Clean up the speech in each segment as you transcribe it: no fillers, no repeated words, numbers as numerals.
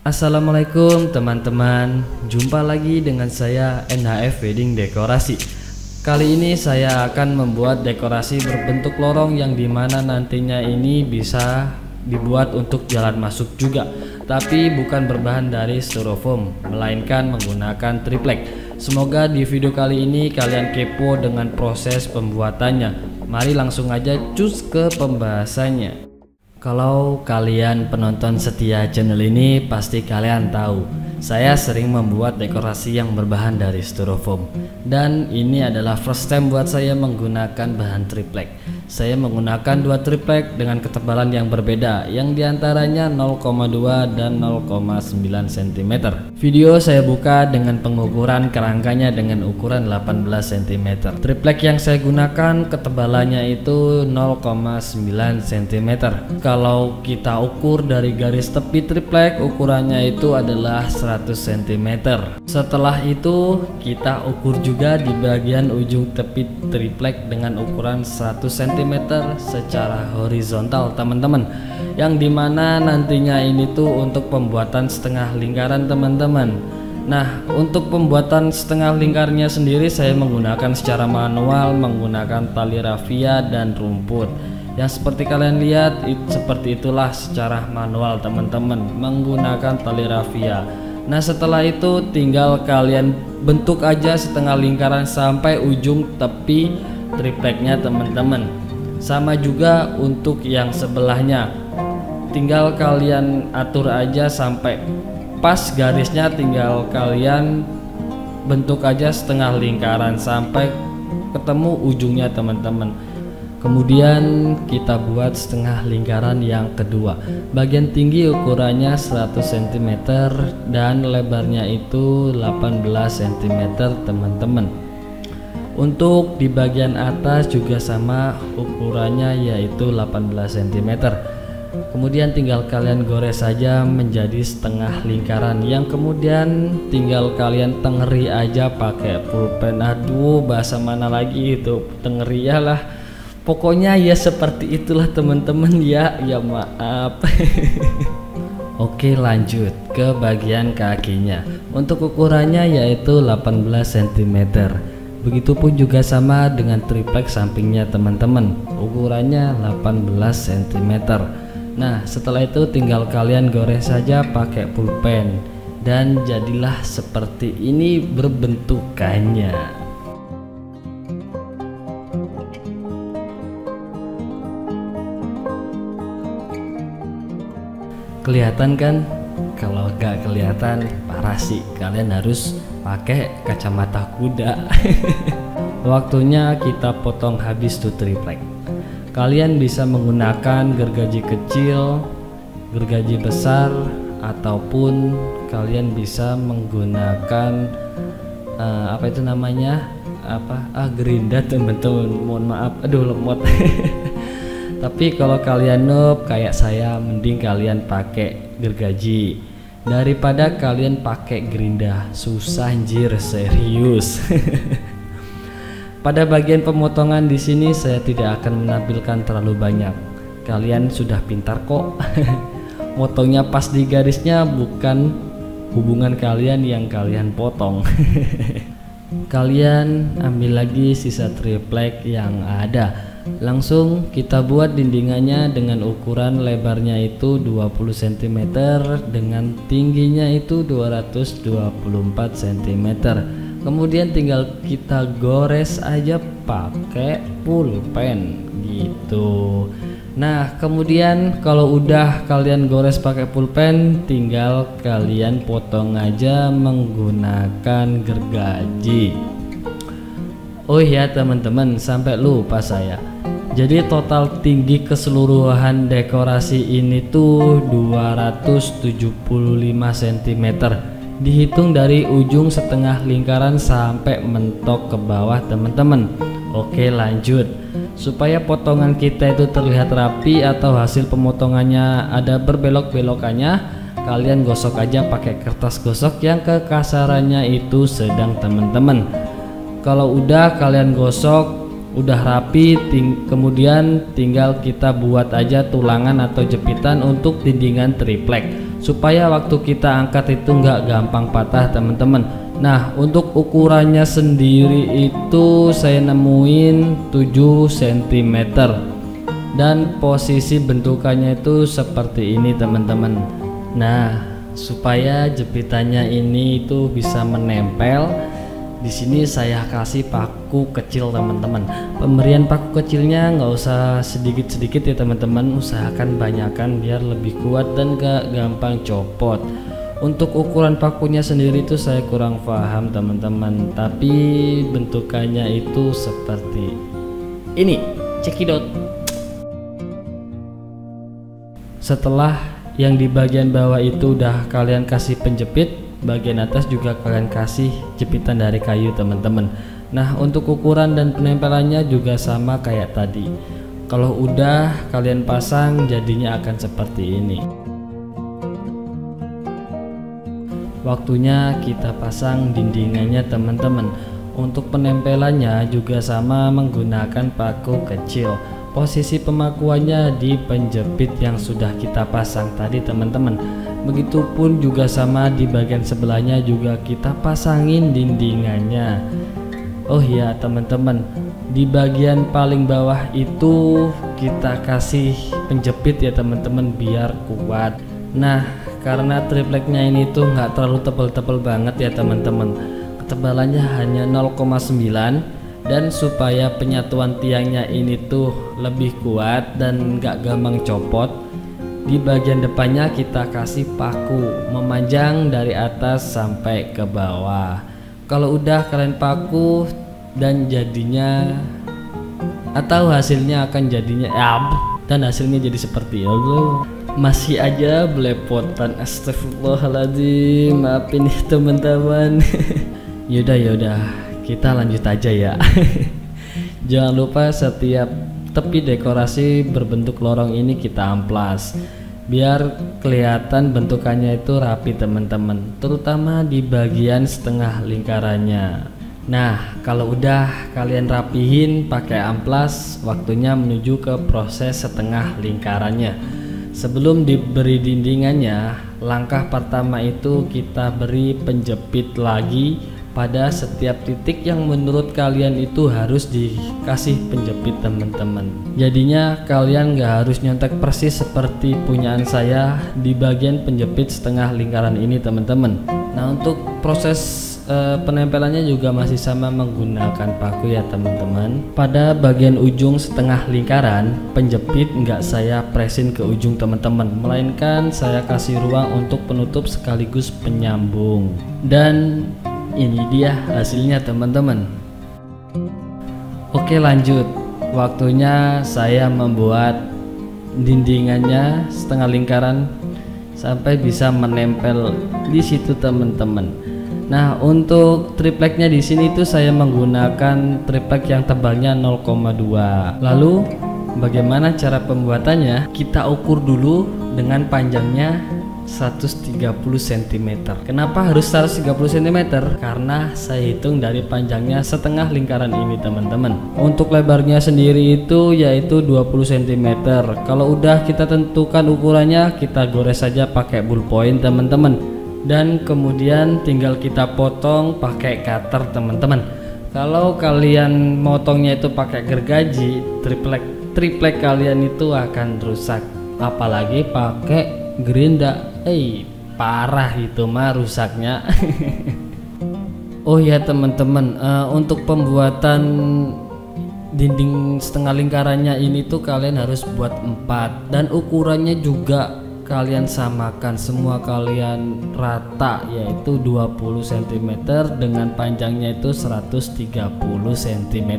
Assalamualaikum teman-teman, jumpa lagi dengan saya NHF Wedding Dekorasi. Kali ini saya akan membuat dekorasi berbentuk lorong yang dimana nantinya ini bisa dibuat untuk jalan masuk juga, tapi bukan berbahan dari styrofoam, melainkan menggunakan triplek. Semoga di video kali ini kalian kepo dengan proses pembuatannya. Mari langsung aja cus ke pembahasannya. Kalau kalian penonton setia channel ini, pasti kalian tahu saya sering membuat dekorasi yang berbahan dari styrofoam. Dan ini adalah first time buat saya menggunakan bahan triplek. Saya menggunakan dua triplek dengan ketebalan yang berbeda, yang diantaranya 0,2 dan 0,9 cm. Video saya buka dengan pengukuran kerangkanya dengan ukuran 18 cm. Triplek yang saya gunakan ketebalannya itu 0,9 cm. Kalau kita ukur dari garis tepi triplek, ukurannya itu adalah 100 cm. Setelah itu kita ukur juga di bagian ujung tepi triplek dengan ukuran 100 cm secara horizontal teman-teman, yang dimana nantinya ini tuh untuk pembuatan setengah lingkaran teman-teman. Nah, untuk pembuatan setengah lingkarnya sendiri saya menggunakan secara manual menggunakan tali rafia dan rumput. Yang seperti kalian lihat seperti itulah secara manual teman-teman, menggunakan tali rafia. Nah, setelah itu tinggal kalian bentuk aja setengah lingkaran sampai ujung tepi tripleknya teman-teman. Sama juga untuk yang sebelahnya, tinggal kalian atur aja sampai pas garisnya, tinggal kalian bentuk aja setengah lingkaran sampai ketemu ujungnya teman-teman. Kemudian kita buat setengah lingkaran yang kedua. Bagian tinggi ukurannya 100 cm dan lebarnya itu 18 cm teman-teman. Untuk di bagian atas juga sama ukurannya, yaitu 18 cm. Kemudian tinggal kalian gores saja menjadi setengah lingkaran, yang kemudian tinggal kalian tengeri aja pakai pulpen. Aduh, bahasa mana lagi itu, tengeri ya lah. Pokoknya ya seperti itulah teman-teman ya maaf. Oke, lanjut ke bagian kakinya. Untuk ukurannya yaitu 18 cm. Begitupun juga sama dengan triplek sampingnya teman-teman, ukurannya 18 cm. Nah, setelah itu tinggal kalian gores saja pakai pulpen dan jadilah seperti ini berbentukannya. Kelihatan kan? Kalau gak kelihatan parah sih, kalian harus pakai kacamata kuda. Waktunya kita potong habis tuh triplek. Kalian bisa menggunakan gergaji kecil, gergaji besar, ataupun kalian bisa menggunakan apa itu namanya, gerinda teman-teman. Mohon maaf, aduh lemot. Tapi kalau kalian noob kayak saya, mending kalian pakai gergaji daripada kalian pakai gerinda. Susah anjir, serius. Pada bagian pemotongan di sini saya tidak akan menampilkan terlalu banyak. Kalian sudah pintar kok. Motongnya pas di garisnya, bukan hubungan kalian yang kalian potong. Kalian ambil lagi sisa triplek yang ada. Langsung kita buat dindingannya dengan ukuran lebarnya itu 20 cm dengan tingginya itu 224 cm. Kemudian tinggal kita gores aja pakai pulpen gitu. Nah, kemudian kalau udah kalian gores pakai pulpen, tinggal kalian potong aja menggunakan gergaji. Oh iya teman-teman, sampai lupa saya. Jadi total tinggi keseluruhan dekorasi ini tuh 275 cm. Dihitung dari ujung setengah lingkaran sampai mentok ke bawah teman-teman. Oke, lanjut. Supaya potongan kita itu terlihat rapi atau hasil pemotongannya ada berbelok-belokannya, kalian gosok aja pakai kertas gosok yang kekasarannya itu sedang teman-teman. Kalau udah kalian gosok udah rapi, kemudian tinggal kita buat aja tulangan atau jepitan untuk dindingan triplek supaya waktu kita angkat itu nggak gampang patah teman-teman. Nah, untuk ukurannya sendiri itu saya nemuin 7 cm dan posisi bentukannya itu seperti ini teman-teman. Nah, supaya jepitannya ini itu bisa menempel, di sini saya kasih paku kecil teman-teman. Pemberian paku kecilnya nggak usah sedikit-sedikit ya teman-teman, usahakan banyakkan biar lebih kuat dan gak gampang copot. Untuk ukuran pakunya sendiri itu saya kurang paham teman-teman, tapi bentukannya itu seperti ini, cekidot. Setelah yang di bagian bawah itu udah kalian kasih penjepit, bagian atas juga kalian kasih jepitan dari kayu teman-teman. Nah, untuk ukuran dan penempelannya juga sama kayak tadi. Kalau udah kalian pasang jadinya akan seperti ini. Waktunya kita pasang dindingannya teman-teman. Untuk penempelannya juga sama menggunakan paku kecil. Posisi pemakuannya di penjepit yang sudah kita pasang tadi teman-teman. Begitupun juga sama di bagian sebelahnya juga kita pasangin dindingannya. Oh iya teman-teman, di bagian paling bawah itu kita kasih penjepit ya teman-teman biar kuat. Nah, karena tripleknya ini tuh nggak terlalu tebal-tebal banget ya teman-teman, ketebalannya hanya 0,9, dan supaya penyatuan tiangnya ini tuh lebih kuat dan nggak gampang copot, di bagian depannya kita kasih paku memanjang dari atas sampai ke bawah. Kalau udah kalian paku dan jadinya atau hasilnya akan jadinya dan hasilnya jadi seperti itu. Masih aja belepotan, astagfirullahaladzim, maafin ya teman-teman. Yaudah kita lanjut aja ya. Jangan lupa setiap tepi dekorasi berbentuk lorong ini kita amplas biar kelihatan bentukannya itu rapi teman-teman, terutama di bagian setengah lingkarannya. Nah, kalau udah kalian rapihin pakai amplas, waktunya menuju ke proses setengah lingkarannya. Sebelum diberi dindingannya, langkah pertama itu kita beri penjepit lagi pada setiap titik yang menurut kalian itu harus dikasih penjepit teman-teman. Jadinya kalian nggak harus nyontek persis seperti punyaan saya di bagian penjepit setengah lingkaran ini teman-teman. Nah, untuk proses penempelannya juga masih sama menggunakan paku ya teman-teman. Pada bagian ujung setengah lingkaran, penjepit nggak saya presin ke ujung teman-teman, melainkan saya kasih ruang untuk penutup sekaligus penyambung. Dan ini dia hasilnya teman-teman. Oke, lanjut. Waktunya saya membuat dindingannya setengah lingkaran sampai bisa menempel di situ teman-teman. Nah, untuk tripleknya di sini tuh saya menggunakan triplek yang tebalnya 0,2. Lalu bagaimana cara pembuatannya? Kita ukur dulu dengan panjangnya 130 cm. Kenapa harus 130 cm? Karena saya hitung dari panjangnya setengah lingkaran ini teman-teman. Untuk lebarnya sendiri itu yaitu 20 cm. Kalau udah kita tentukan ukurannya, kita gores saja pakai ballpoint teman-teman. Dan kemudian tinggal kita potong pakai cutter teman-teman. Kalau kalian motongnya itu pakai gergaji, triplek kalian itu akan rusak. Apalagi pakai gerinda, parah itu mah rusaknya. Oh ya teman-teman, untuk pembuatan dinding setengah lingkarannya ini tuh kalian harus buat 4, dan ukurannya juga kalian samakan, semua kalian rata, yaitu 20 cm dengan panjangnya itu 130 cm.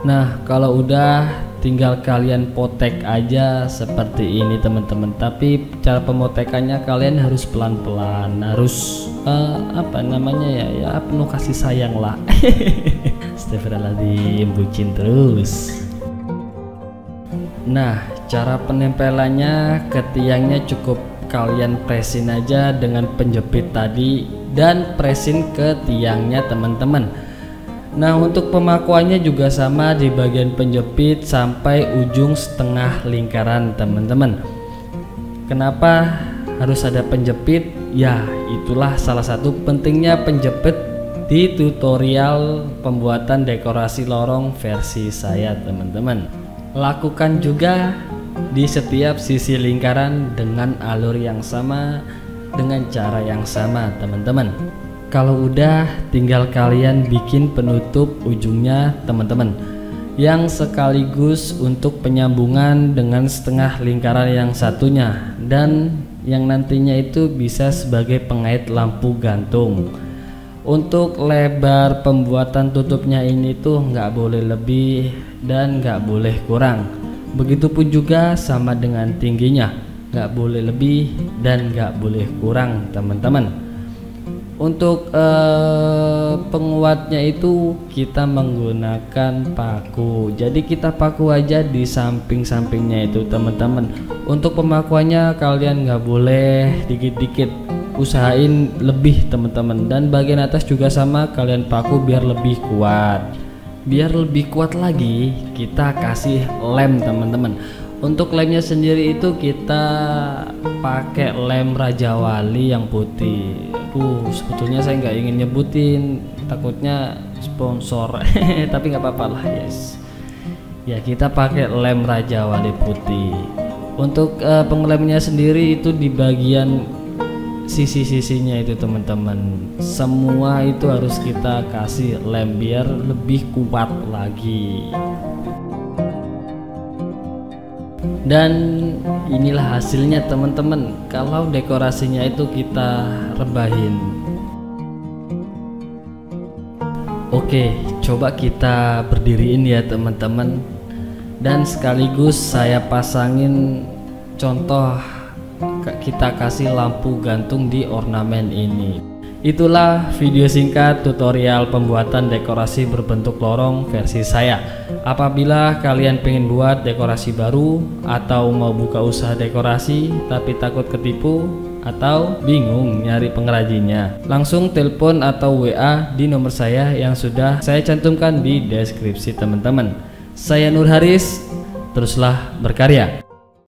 Nah, kalau udah tinggal kalian potek aja seperti ini teman-teman. Tapi cara pemotekannya kalian harus pelan-pelan, harus penuh kasih sayang lah. Astagfirullahaladzim, bucin terus. Nah, cara penempelannya ke tiangnya cukup kalian presin aja dengan penjepit tadi dan presin ke tiangnya teman-teman. Nah, untuk pemakuannya juga sama di bagian penjepit sampai ujung setengah lingkaran teman-teman. Kenapa harus ada penjepit. Ya, itulah salah satu pentingnya penjepit di tutorial pembuatan dekorasi lorong versi saya, teman-teman. Lakukan juga di setiap sisi lingkaran dengan alur yang sama, dengan cara yang sama, teman-teman. Kalau udah, tinggal kalian bikin penutup ujungnya, teman-teman, yang sekaligus untuk penyambungan dengan setengah lingkaran yang satunya, dan yang nantinya itu bisa sebagai pengait lampu gantung. Untuk lebar pembuatan tutupnya ini tuh nggak boleh lebih dan nggak boleh kurang. Begitupun juga sama dengan tingginya, nggak boleh lebih dan nggak boleh kurang, teman-teman. Untuk penguatnya itu kita menggunakan paku, jadi kita paku aja di samping-sampingnya itu, teman-teman. Untuk pemakuannya kalian nggak boleh dikit-dikit, usahain lebih, teman-teman. Dan bagian atas juga sama, kalian paku biar lebih kuat. Biar lebih kuat lagi, kita kasih lem, teman-teman. Untuk lemnya sendiri itu kita pakai lem Raja Wali yang putih. Sebetulnya saya nggak ingin nyebutin, takutnya sponsor, tapi nggak apa-apa lah, yes. Ya, kita pakai lem Raja Wali putih. Untuk pengelemnya sendiri itu di bagian sisi-sisinya itu, teman-teman. Semua itu harus kita kasih lem biar lebih kuat lagi. Dan inilah hasilnya, teman-teman. Kalau dekorasinya itu kita rebahin. Oke, coba kita berdiriin ya, teman-teman. Dan sekaligus saya pasangin contoh, kita kasih lampu gantung di ornamen ini. Itulah video singkat tutorial pembuatan dekorasi berbentuk lorong versi saya. Apabila kalian pengen buat dekorasi baru atau mau buka usaha dekorasi tapi takut ketipu atau bingung nyari pengrajinnya, langsung telepon atau WA di nomor saya yang sudah saya cantumkan di deskripsi, teman-teman. Saya Nur Haris, teruslah berkarya.